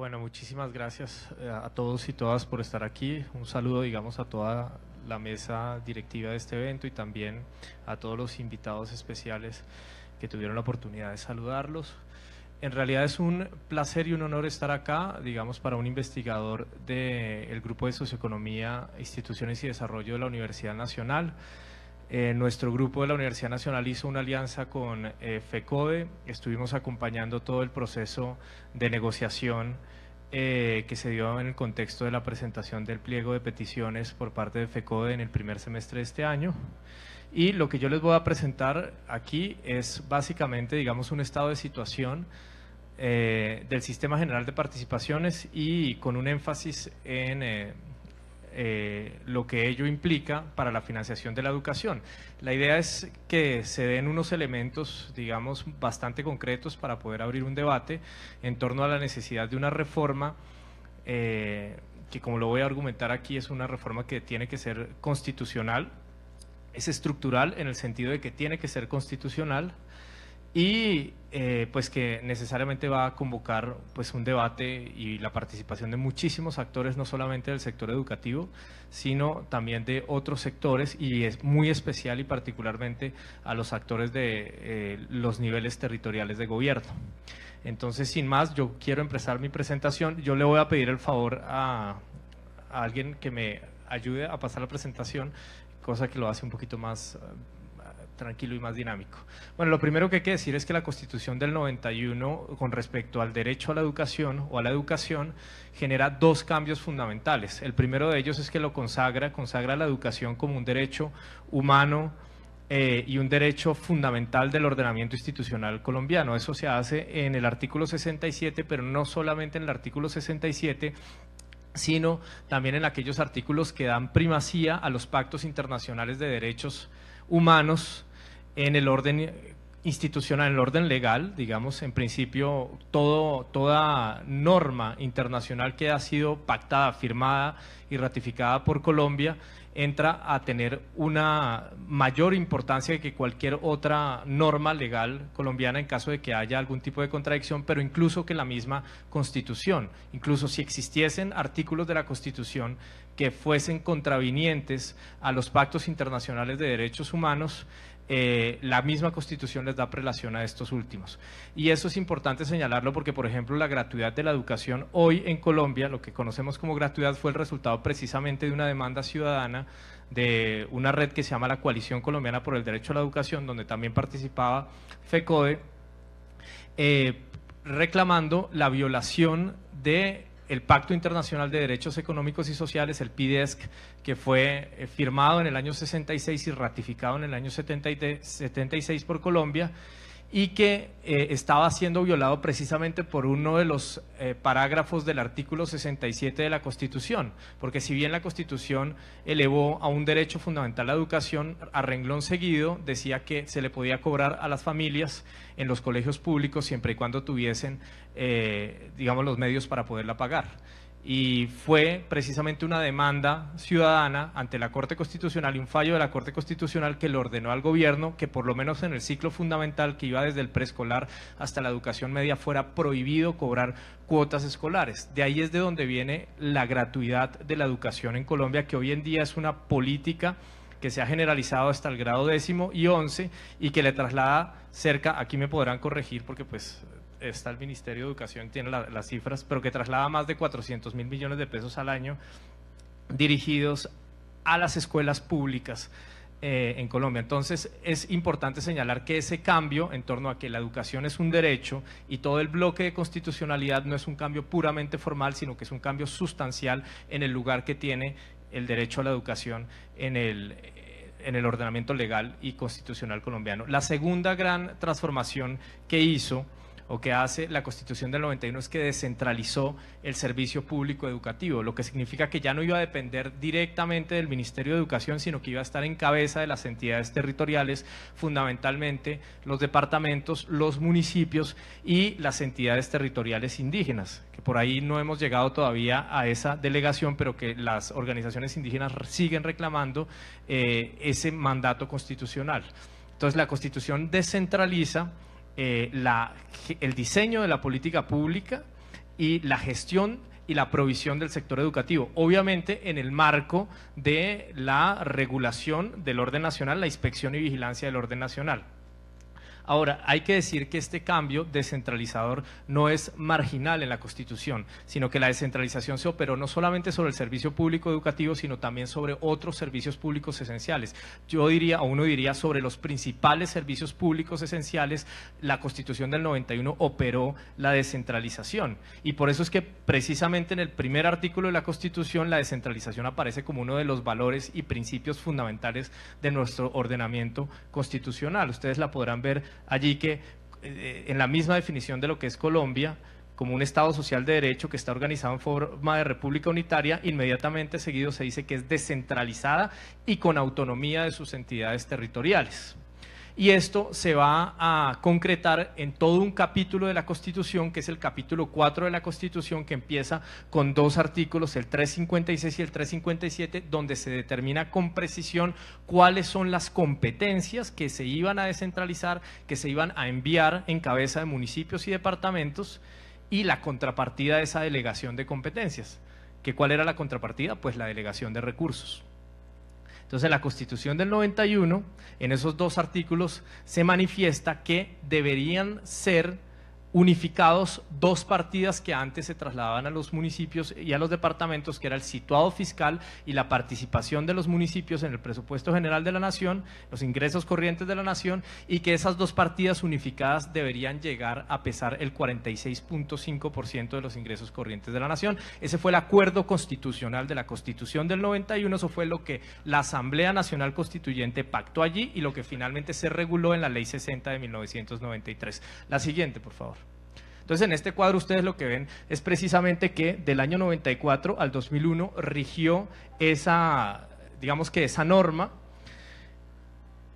Bueno, muchísimas gracias a todos y todas por estar aquí. Un saludo, digamos, a toda la mesa directiva de este evento y también a todos los invitados especiales que tuvieron la oportunidad de saludarlos. En realidad es un placer y un honor estar acá, digamos, para un investigador del Grupo de Socioeconomía, Instituciones y Desarrollo de la Universidad Nacional. Nuestro grupo de la Universidad Nacional hizo una alianza con FECODE, estuvimos acompañando todo el proceso de negociación que se dio en el contexto de la presentación del pliego de peticiones por parte de FECODE en el primer semestre de este año. Y lo que yo les voy a presentar aquí es básicamente, digamos, un estado de situación del Sistema General de Participaciones y con un énfasis en lo que ello implica para la financiación de la educación. La idea es que se den unos elementos, digamos, bastante concretos para poder abrir un debate en torno a la necesidad de una reforma que, como lo voy a argumentar aquí, es una reforma que tiene que ser constitucional, es estructural en el sentido de que tiene que ser constitucional y pues que necesariamente va a convocar pues un debate y la participación de muchísimos actores, no solamente del sector educativo, sino también de otros sectores y es muy especial y particularmente a los actores de los niveles territoriales de gobierno. Entonces, sin más, yo quiero empezar mi presentación. Yo le voy a pedir el favor a alguien que me ayude a pasar la presentación, cosa que lo hace un poquito más tranquilo y más dinámico. Bueno, lo primero que hay que decir es que la Constitución del 91 con respecto al derecho a la educación o a la educación genera dos cambios fundamentales. El primero de ellos es que lo consagra la educación como un derecho humano y un derecho fundamental del ordenamiento institucional colombiano. Eso se hace en el artículo 67, pero no solamente en el artículo 67, sino también en aquellos artículos que dan primacía a los pactos internacionales de derechos humanos en el orden institucional, en el orden legal. Digamos, en principio, toda norma internacional que ha sido pactada, firmada y ratificada por Colombia entra a tener una mayor importancia que cualquier otra norma legal colombiana en caso de que haya algún tipo de contradicción, pero incluso que la misma Constitución. Incluso si existiesen artículos de la Constitución que fuesen contravinientes a los pactos internacionales de derechos humanos, la misma Constitución les da prelación a estos últimos. Y eso es importante señalarlo porque, por ejemplo, la gratuidad de la educación hoy en Colombia, lo que conocemos como gratuidad, fue el resultado precisamente de una demanda ciudadana de una red que se llama la Coalición Colombiana por el Derecho a la Educación, donde también participaba FECODE, reclamando la violación de el Pacto Internacional de Derechos Económicos y Sociales, el PIDESC, que fue firmado en el año 66 y ratificado en el año 76 por Colombia, y que estaba siendo violado precisamente por uno de los parágrafos del artículo 67 de la Constitución, porque si bien la Constitución elevó a un derecho fundamental la educación, a renglón seguido decía que se le podía cobrar a las familias en los colegios públicos siempre y cuando tuviesen, digamos, los medios para poderla pagar. Y fue precisamente una demanda ciudadana ante la Corte Constitucional y un fallo de la Corte Constitucional que le ordenó al gobierno que por lo menos en el ciclo fundamental que iba desde el preescolar hasta la educación media fuera prohibido cobrar cuotas escolares. De ahí es de donde viene la gratuidad de la educación en Colombia, que hoy en día es una política que se ha generalizado hasta el grado 10º y 11 y que le traslada cerca, aquí me podrán corregir porque pues está el Ministerio de Educación, tiene las cifras, pero que traslada más de 400.000 millones de pesos al año dirigidos a las escuelas públicas en Colombia. Entonces es importante señalar que ese cambio en torno a que la educación es un derecho y todo el bloque de constitucionalidad no es un cambio puramente formal, sino que es un cambio sustancial en el lugar que tiene el derecho a la educación en el ordenamiento legal y constitucional colombiano. La segunda gran transformación que hizo o que hace la Constitución del 91 es que descentralizó el servicio público educativo, lo que significa que ya no iba a depender directamente del Ministerio de Educación, sino que iba a estar en cabeza de las entidades territoriales, fundamentalmente los departamentos, los municipios y las entidades territoriales indígenas, que por ahí no hemos llegado todavía a esa delegación, pero que las organizaciones indígenas siguen reclamando ese mandato constitucional. Entonces la Constitución descentraliza el diseño de la política pública y la gestión y la provisión del sector educativo, obviamente en el marco de la regulación del orden nacional, la inspección y vigilancia del orden nacional. Ahora, hay que decir que este cambio descentralizador no es marginal en la Constitución, sino que la descentralización se operó no solamente sobre el servicio público educativo, sino también sobre otros servicios públicos esenciales. Yo diría, o uno diría, sobre los principales servicios públicos esenciales, la Constitución del 91 operó la descentralización. Y por eso es que precisamente en el primer artículo de la Constitución la descentralización aparece como uno de los valores y principios fundamentales de nuestro ordenamiento constitucional. Ustedes la podrán ver allí que en la misma definición de lo que es Colombia, como un Estado social de derecho que está organizado en forma de república unitaria, inmediatamente seguido se dice que es descentralizada y con autonomía de sus entidades territoriales. Y esto se va a concretar en todo un capítulo de la Constitución, que es el capítulo 4 de la Constitución, que empieza con dos artículos, el 356 y el 357, donde se determina con precisión cuáles son las competencias que se iban a descentralizar, que se iban a enviar en cabeza de municipios y departamentos, y la contrapartida de esa delegación de competencias. ¿Que cuál era la contrapartida? Pues la delegación de recursos. Entonces, en la Constitución del 91, en esos dos artículos, se manifiesta que deberían ser unificados dos partidas que antes se trasladaban a los municipios y a los departamentos, que era el situado fiscal y la participación de los municipios en el presupuesto general de la nación, los ingresos corrientes de la nación, y que esas dos partidas unificadas deberían llegar a pesar el 46.5% de los ingresos corrientes de la nación. Ese fue el acuerdo constitucional de la Constitución del 91, eso fue lo que la Asamblea Nacional Constituyente pactó allí y lo que finalmente se reguló en la Ley 60 de 1993. La siguiente, por favor. Entonces, en este cuadro ustedes lo que ven es precisamente que del año 94 al 2001 rigió esa, digamos que esa norma,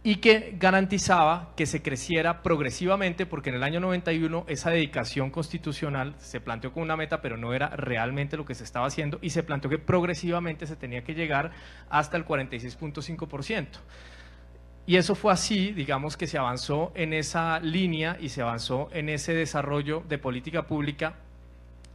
y que garantizaba que se creciera progresivamente, porque en el año 91 esa dedicación constitucional se planteó como una meta, pero no era realmente lo que se estaba haciendo, y se planteó que progresivamente se tenía que llegar hasta el 46.5%. Y eso fue así, digamos que se avanzó en esa línea y se avanzó en ese desarrollo de política pública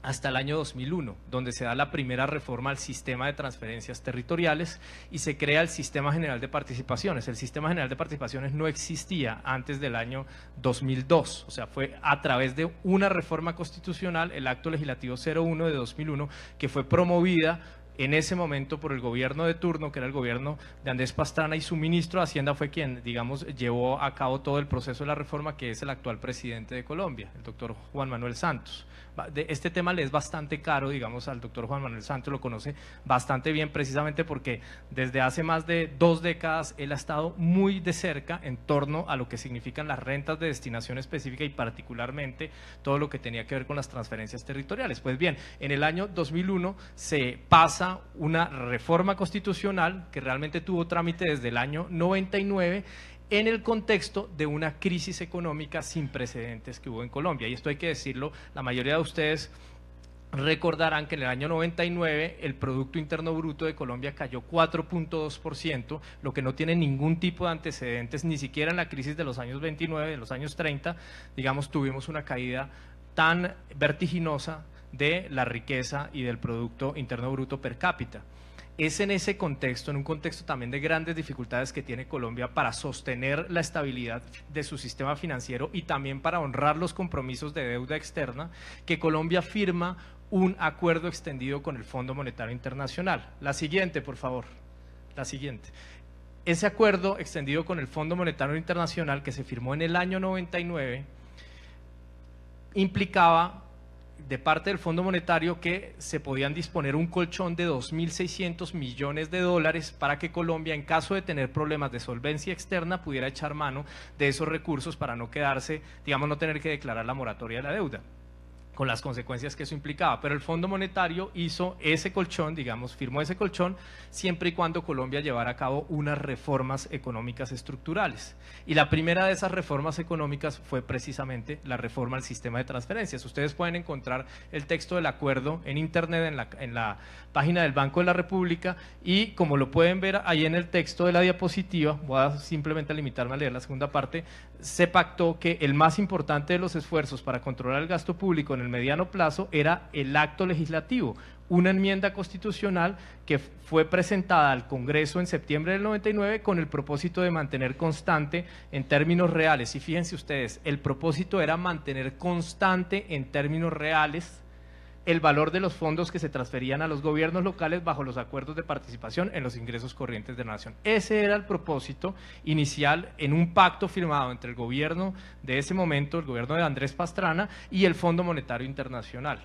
hasta el año 2001, donde se da la primera reforma al sistema de transferencias territoriales y se crea el Sistema General de Participaciones. El Sistema General de Participaciones no existía antes del año 2002, o sea, fue a través de una reforma constitucional, el Acto Legislativo 01 de 2001, que fue promovida en ese momento por el gobierno de turno, que era el gobierno de Andrés Pastrana, y su ministro de Hacienda fue quien, digamos, llevó a cabo todo el proceso de la reforma, que es el actual presidente de Colombia, el doctor Juan Manuel Santos. Este tema le es bastante caro, digamos, al doctor Juan Manuel Santos, lo conoce bastante bien precisamente porque desde hace más de 2 décadas él ha estado muy de cerca en torno a lo que significan las rentas de destinación específica y particularmente todo lo que tenía que ver con las transferencias territoriales. Pues bien, en el año 2001 se pasa una reforma constitucional que realmente tuvo trámite desde el año 99, en el contexto de una crisis económica sin precedentes que hubo en Colombia. Y esto hay que decirlo, la mayoría de ustedes recordarán que en el año 99 el Producto Interno Bruto de Colombia cayó 4.2%, lo que no tiene ningún tipo de antecedentes, ni siquiera en la crisis de los años 29, de los años 30, digamos, tuvimos una caída tan vertiginosa de la riqueza y del Producto Interno Bruto per cápita. Es en ese contexto, en un contexto también de grandes dificultades que tiene Colombia para sostener la estabilidad de su sistema financiero y también para honrar los compromisos de deuda externa, que Colombia firma un acuerdo extendido con el Fondo Monetario Internacional. La siguiente, por favor. La siguiente. Ese acuerdo extendido con el Fondo Monetario Internacional, que se firmó en el año 99, implicaba de parte del Fondo Monetario que se podían disponer un colchón de 2.600 millones de dólares para que Colombia, en caso de tener problemas de solvencia externa, pudiera echar mano de esos recursos para no quedarse, digamos, no tener que declarar la moratoria de la deuda, con las consecuencias que eso implicaba. Pero el Fondo Monetario hizo ese colchón, digamos, firmó ese colchón, siempre y cuando Colombia llevara a cabo unas reformas económicas estructurales. Y la primera de esas reformas económicas fue precisamente la reforma al sistema de transferencias. Ustedes pueden encontrar el texto del acuerdo en internet, en la página del Banco de la República, y como lo pueden ver ahí en el texto de la diapositiva, voy a simplemente limitarme a leer la segunda parte, se pactó que el más importante de los esfuerzos para controlar el gasto público en el mediano plazo era el acto legislativo, una enmienda constitucional que fue presentada al Congreso en septiembre del 99 con el propósito de mantener constante en términos reales. Y fíjense ustedes, el propósito era mantener constante en términos reales el valor de los fondos que se transferían a los gobiernos locales bajo los acuerdos de participación en los ingresos corrientes de la nación. Ese era el propósito inicial en un pacto firmado entre el gobierno de ese momento, el gobierno de Andrés Pastrana y el Fondo Monetario Internacional.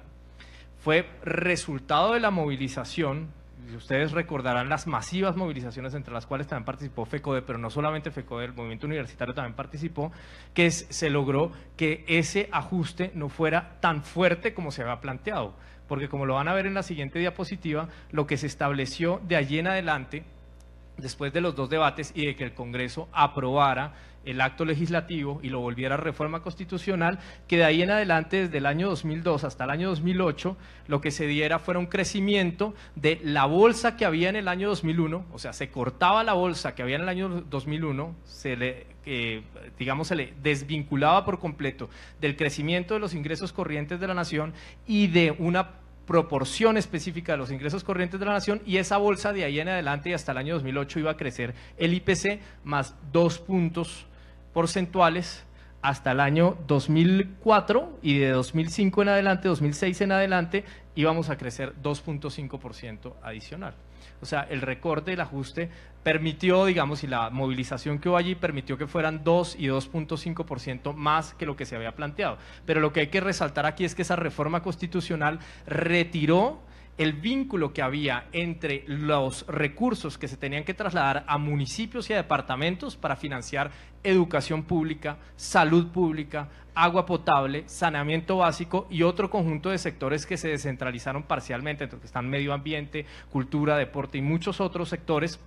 Fue resultado de la movilización, ustedes recordarán las masivas movilizaciones entre las cuales también participó FECODE, pero no solamente FECODE, el movimiento universitario también participó, que se logró que ese ajuste no fuera tan fuerte como se había planteado, porque como lo van a ver en la siguiente diapositiva, lo que se estableció de allí en adelante, después de los dos debates y de que el Congreso aprobara el acto legislativo y lo volviera reforma constitucional, que de ahí en adelante, desde el año 2002 hasta el año 2008, lo que se diera fuera un crecimiento de la bolsa que había en el año 2001, o sea, se cortaba la bolsa que había en el año 2001, se le desvinculaba por completo del crecimiento de los ingresos corrientes de la nación y de una proporción específica de los ingresos corrientes de la nación, y esa bolsa de ahí en adelante y hasta el año 2008 iba a crecer el IPC más 2 puntos porcentuales hasta el año 2004, y de 2005 en adelante, 2006 en adelante, íbamos a crecer 2.5% adicional. O sea, el recorte, el ajuste permitió, digamos, y la movilización que hubo allí permitió que fueran 2 y 2.5% más que lo que se había planteado. Pero lo que hay que resaltar aquí es que esa reforma constitucional retiró el vínculo que había entre los recursos que se tenían que trasladar a municipios y a departamentos para financiar educación pública, salud pública, agua potable, saneamiento básico y otro conjunto de sectores que se descentralizaron parcialmente, entre los que están medio ambiente, cultura, deporte y muchos otros sectores.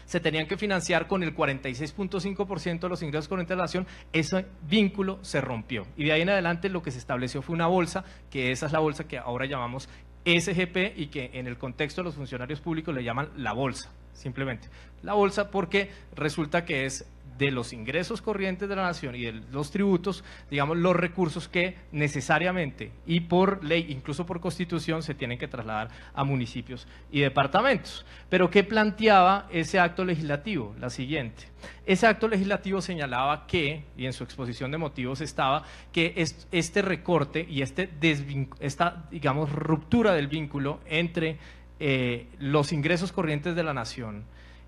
Se tenían que financiar con el 46.5% de los ingresos corrientes de la nación. Ese vínculo se rompió y de ahí en adelante lo que se estableció fue una bolsa, que esa es la bolsa que ahora llamamos SGP y que en el contexto de los funcionarios públicos le llaman la bolsa, simplemente. La bolsa porque resulta que es de los ingresos corrientes de la nación y de los tributos, digamos, los recursos que necesariamente y por ley, incluso por constitución, se tienen que trasladar a municipios y departamentos. Pero ¿qué planteaba ese acto legislativo? La siguiente. Ese acto legislativo señalaba que, y en su exposición de motivos estaba, que este recorte y esta, digamos, ruptura del vínculo entre los ingresos corrientes de la nación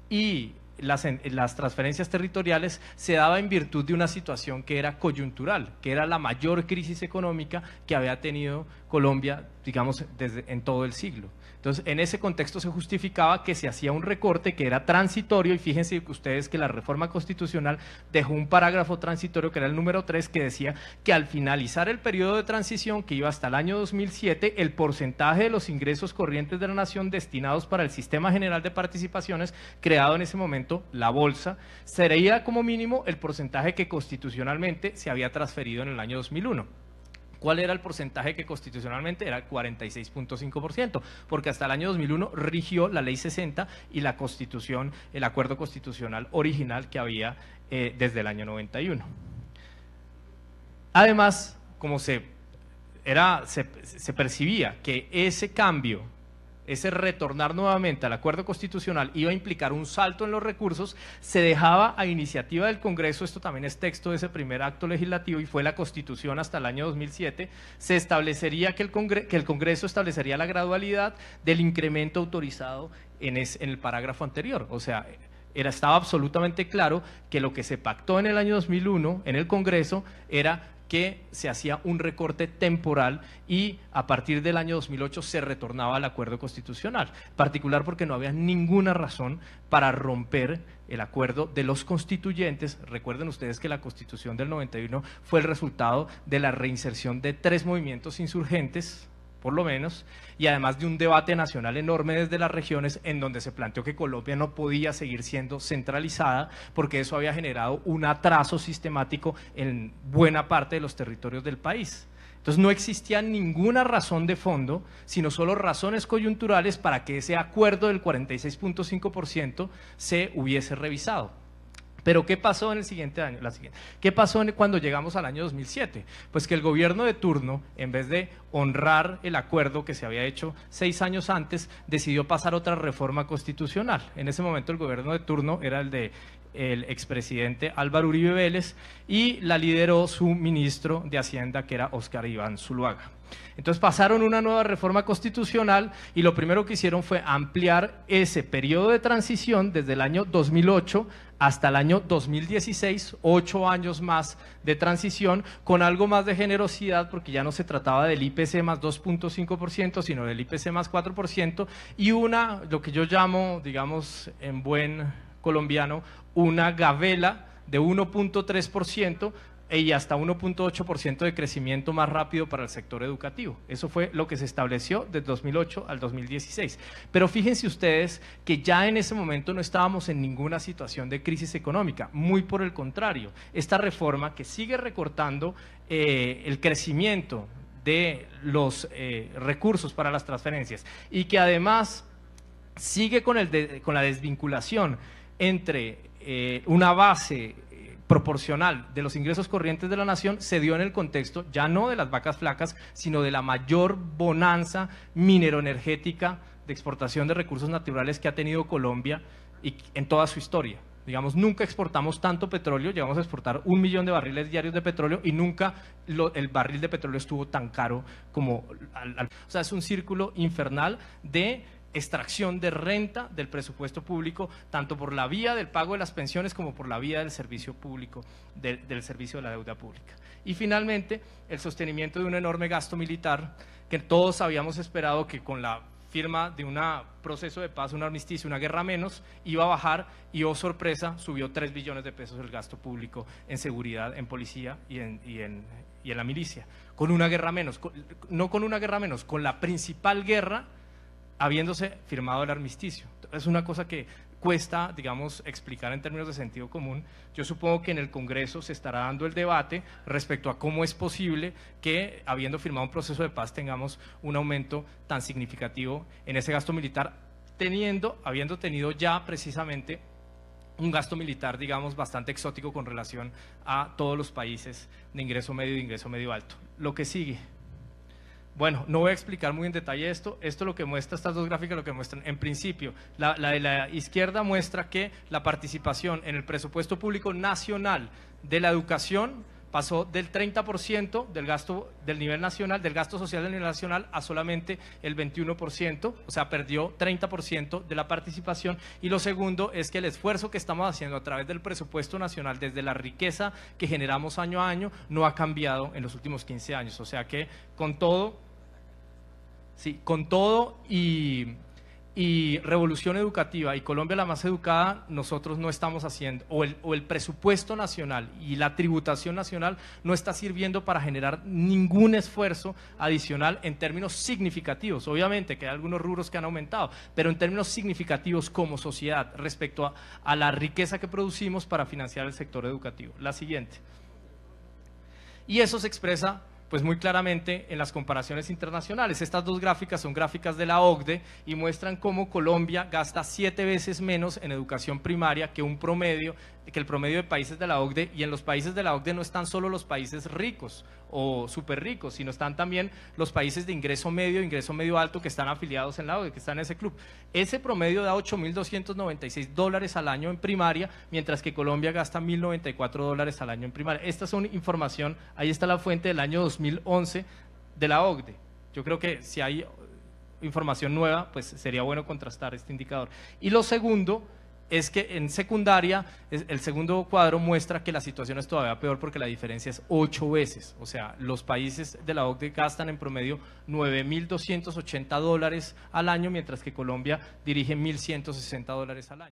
y las transferencias territoriales se daba en virtud de una situación que era coyuntural, que era la mayor crisis económica que había tenido Colombia, digamos, en todo el siglo. Entonces, en ese contexto se justificaba que se hacía un recorte que era transitorio, y fíjense ustedes que la reforma constitucional dejó un parágrafo transitorio, que era el número 3, que decía que al finalizar el periodo de transición, que iba hasta el año 2007, el porcentaje de los ingresos corrientes de la nación destinados para el Sistema General de Participaciones, creado en ese momento, la bolsa, sería como mínimo el porcentaje que constitucionalmente se había transferido en el año 2001. ¿Cuál era el porcentaje que constitucionalmente? Era el 46.5%, porque hasta el año 2001 rigió la Ley 60 y la Constitución, el acuerdo constitucional original que había desde el año 91. Además, como se percibía que ese cambio, ese retornar nuevamente al acuerdo constitucional iba a implicar un salto en los recursos, se dejaba a iniciativa del Congreso, esto también es texto de ese primer acto legislativo y fue la Constitución hasta el año 2007, se establecería que el Congreso establecería la gradualidad del incremento autorizado en el parágrafo anterior, o sea, estaba absolutamente claro que lo que se pactó en el año 2001 en el Congreso era que se hacía un recorte temporal y a partir del año 2008 se retornaba al acuerdo constitucional, en particular porque no había ninguna razón para romper el acuerdo de los constituyentes. Recuerden ustedes que la Constitución del 91 fue el resultado de la reinserción de 3 movimientos insurgentes, por lo menos, y además de un debate nacional enorme desde las regiones en donde se planteó que Colombia no podía seguir siendo centralizada porque eso había generado un atraso sistemático en buena parte de los territorios del país. Entonces no existía ninguna razón de fondo, sino solo razones coyunturales para que ese acuerdo del 46.5% se hubiese revisado. Pero ¿qué pasó en el siguiente año? ¿Qué pasó cuando llegamos al año 2007? Pues que el gobierno de turno, en vez de honrar el acuerdo que se había hecho 6 años antes, decidió pasar otra reforma constitucional. En ese momento el gobierno de turno era el de el expresidente Álvaro Uribe Vélez y la lideró su ministro de Hacienda, que era Óscar Iván Zuluaga. Entonces pasaron una nueva reforma constitucional y lo primero que hicieron fue ampliar ese periodo de transición desde el año 2008 hasta el año 2016, 8 años más de transición, con algo más de generosidad, porque ya no se trataba del IPC más 2.5%, sino del IPC más 4%, y lo que yo llamo, digamos, en buen colombiano, una gabela de 1.3%, y hasta 1.8% de crecimiento más rápido para el sector educativo. Eso fue lo que se estableció desde 2008 al 2016. Pero fíjense ustedes que ya en ese momento no estábamos en ninguna situación de crisis económica, muy por el contrario. Esta reforma que sigue recortando el crecimiento de los recursos para las transferencias y que además sigue con la desvinculación entre una base proporcional de los ingresos corrientes de la nación, se dio en el contexto ya no de las vacas flacas, sino de la mayor bonanza mineroenergética de exportación de recursos naturales que ha tenido Colombia en toda su historia. Digamos, nunca exportamos tanto petróleo, llegamos a exportar 1 millón de barriles diarios de petróleo y nunca el barril de petróleo estuvo tan caro como… O sea, es un círculo infernal de extracción de renta del presupuesto público, tanto por la vía del pago de las pensiones como por la vía del servicio público, del servicio de la deuda pública. Y finalmente, el sostenimiento de un enorme gasto militar que todos habíamos esperado que con la firma de un proceso de paz, un armisticio, una guerra menos, iba a bajar y, oh sorpresa, subió 3 billones de pesos el gasto público en seguridad, en policía y en la milicia. Con una guerra menos, no con una guerra menos, con la principal guerra habiéndose firmado el armisticio. Es una cosa que cuesta, digamos, explicar en términos de sentido común. Yo supongo que en el Congreso se estará dando el debate respecto a cómo es posible que, habiendo firmado un proceso de paz, tengamos un aumento tan significativo en ese gasto militar, habiendo tenido ya precisamente un gasto militar, digamos, bastante exótico con relación a todos los países de ingreso medio y de ingreso medio alto. Lo que sigue. Bueno, no voy a explicar muy en detalle esto lo que muestra, estas dos gráficas lo que muestran, en principio, la de la izquierda muestra que la participación en el presupuesto público nacional de la educación pasó del 30% del gasto del nivel nacional, del gasto social del nivel nacional, a solamente el 21%, o sea, perdió 30% de la participación. Y lo segundo es que el esfuerzo que estamos haciendo a través del presupuesto nacional, desde la riqueza que generamos año a año, no ha cambiado en los últimos 15 años. O sea que con todo, sí, con todo y revolución educativa y Colombia la más educada, nosotros no estamos haciendo, o el presupuesto nacional y la tributación nacional no está sirviendo para generar ningún esfuerzo adicional en términos significativos. Obviamente que hay algunos rubros que han aumentado, pero en términos significativos como sociedad respecto a la riqueza que producimos para financiar el sector educativo. La siguiente. Y eso se expresa pues muy claramente en las comparaciones internacionales. Estas dos gráficas son gráficas de la OCDE y muestran cómo Colombia gasta 7 veces menos en educación primaria que el promedio de países de la OCDE, y en los países de la OCDE no están solo los países ricos o súper ricos, sino están también los países de ingreso medio alto que están afiliados en la OCDE, que están en ese club. Ese promedio da $8.296 al año en primaria, mientras que Colombia gasta $1.094 al año en primaria. Esta son información, ahí está la fuente del año 2011 de la OCDE. Yo creo que si hay información nueva, pues sería bueno contrastar este indicador. Y lo segundo es que en secundaria, el segundo cuadro muestra que la situación es todavía peor porque la diferencia es 8 veces. O sea, los países de la OCDE gastan en promedio $9.280 al año, mientras que Colombia dirige $1.160 al año.